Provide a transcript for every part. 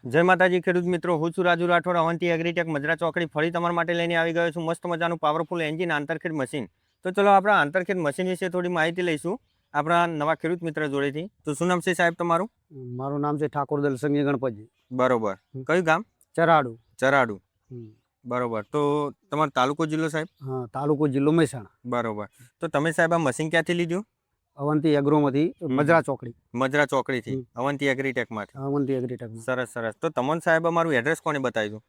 જય માતાજી ખેડૂત મિત્રો, હું છું રાજુ રાઠોડ. અવંતી એગ્રીટેક મજરા ચોકડી ફરી તમારા માટે લઈને આવી ગયો છું મસ્ત મજાનું પાવરફુલ એન્જિન આંતરખેડ મશીન. તો ચલો આપણે આંતરખેડ મશીન વિશે થોડી માહિતી લઈશું આપણા નવા ખેડૂત મિત્ર જોડેથી. તો શું નામ છે સાહેબ તમારું? મારું નામ છે ઠાકોર દલસંગી ગણપતજી. બરોબર. કયું ગામ? ચરાડુ. ચરાડુ. બરોબર. તો તમારો તાલુકો જિલ્લો સાહેબ? હા, તાલુકો જિલ્લો મહેસાણા. બરોબર. તો તમે સાહેબ આ મશીન ક્યાંથી લીધું? અવંતી એગ્રોમાંથી મજરા ચોકડી. મજરા ચોકડીથી અવંતી એગ્રીટેકમાંથી. અવંતી એગ્રીટેક. સરસ સરસ. તો તમને સાહેબ અમારું એડ્રેસ કોને બતાવ્યું?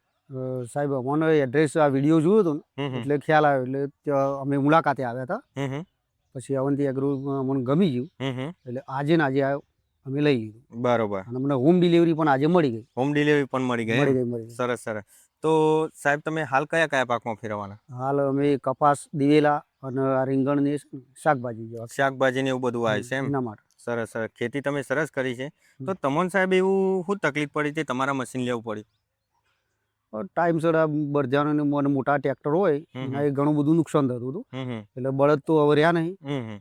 સાહેબ મને એડ્રેસ આ વિડીયો જોયો હતો ને એટલે ખ્યાલ આવ્યો, એટલે ત્યાં અમે મુલાકાતે આવ્યા હતા. પછી અવંતી એગ્રો મને ગમી ગયું એટલે આજે ને આજે અમે લઈ લીધું. બરોબર. અને મને હોમ ડિલિવરી પણ આજે મળી ગઈ. હોમ ડિલિવરી પણ મળી ગઈ. મળી ગઈ. સરસ સરસ. તો સાહેબ તમે હાલ કયા કયા પાકમાં ફેરવવાના? હાલ અમે કપાસ, દિવેલા અને આ રીંગણ ને શાકભાજી જેવા. શાકભાજી ને એવું બધું આવે છે એમ? એના માટે. સરસ સરસ. ખેતી તમે સરસ કરી છે. તો તમને સાહેબ એવું શું તકલીફ પડી હતી તમારા મશીન લેવું પડ્યું? ટાઈમસર આ બળજાનું ને મને મોટા ટ્રેક્ટર હોય એના એ ઘણું બધું નુકસાન થતું હતું. એટલે બળદ તો હવે રહ્યા નહીં,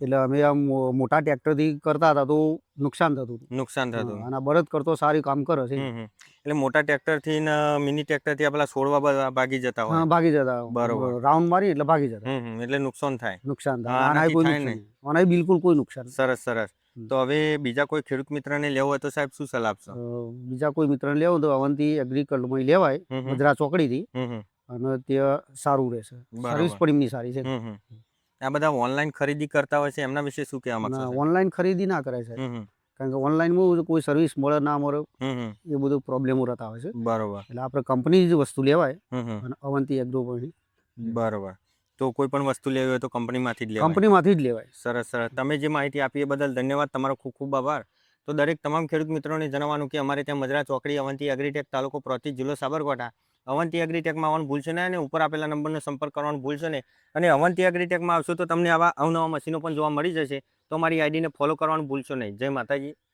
એટલે અમે આ મોટા ટ્રેક્ટરથી કરતા હતા તો નુકસાન થતું હતું. નુકસાન થતું. અને આ બળદ કરતો સારું કામ કરે છે. એટલે મોટા ટ્રેક્ટરથી ને મિની ટ્રેક્ટરથી આપણા છોડવા ભાગી જતા હોય. હા, ભાગી જતા. બરોબર. રાઉન્ડ મારી એટલે ભાગી જતા. એટલે નુકસાન થાય. નુકસાન થાય. આના કોઈ નુકસાન નહીં. આના બિલકુલ કોઈ નુકસાન નહીં. સરસ સરસ. તો હવે બીજા કોઈ ખેડૂત મિત્રને લેવો હોય તો સાહેબ શું સલાહ આપશો? બીજા કોઈ મિત્રને લેવો તો અવંતી એગ્રીકલ્ચરમાં લેવાય, મજરા ચોકડીથી. અને ત્યાં સારું રહેશે. સર્વિસ પણ એમની સારી છે. આ બધા ઓનલાઈન ખરીદી કરતા હોય છે એમના વિશે શું કહેવા માંગશો? ઓનલાઈન ખરીદી ના કરાય છે, કારણ કે ઓનલાઈનમાં કોઈ સર્વિસ મળે ના મળે એ બધું પ્રોબ્લેમો રહેતા હોય છે. બરોબર. એટલે આપણે કંપની જ વસ્તુ લેવાય અને અવંતી એગ્રો પરથી. બરોબર. તો કોઈ પણ વસ્તુ લેવી હોય તો કંપનીમાંથી જ લેવાય? કંપનીમાંથી જ લેવાય. સરસ સરસ. તમે જે માહિતી આપી એ બદલ ધન્યવાદ. તમારો ખૂબ ખૂબ આભાર. તો દરેક તમામ ખેડૂત મિત્રોને જણાવવાનું કે અમારે ત્યાં મજરા ચોકડી અવંતી એગ્રીટેક, તાલુકો પ્રોતિજ, જિલ્લો સાબરકાંઠા. અવંતી એગ્રીટેકમાં આવવાનું ભૂલશો નહીં અને ઉપર આપેલા નંબરનો સંપર્ક કરવાનો ભૂલશો નહીં. અને અવંતી એગ્રીટેકમાં આવશો તો તમને આવા અવનવા મશીનો પણ જોવા મળી જશે. તો અમારી આઈડીને ફોલો કરવાનું ભૂલશો નહીં. જય માતાજી.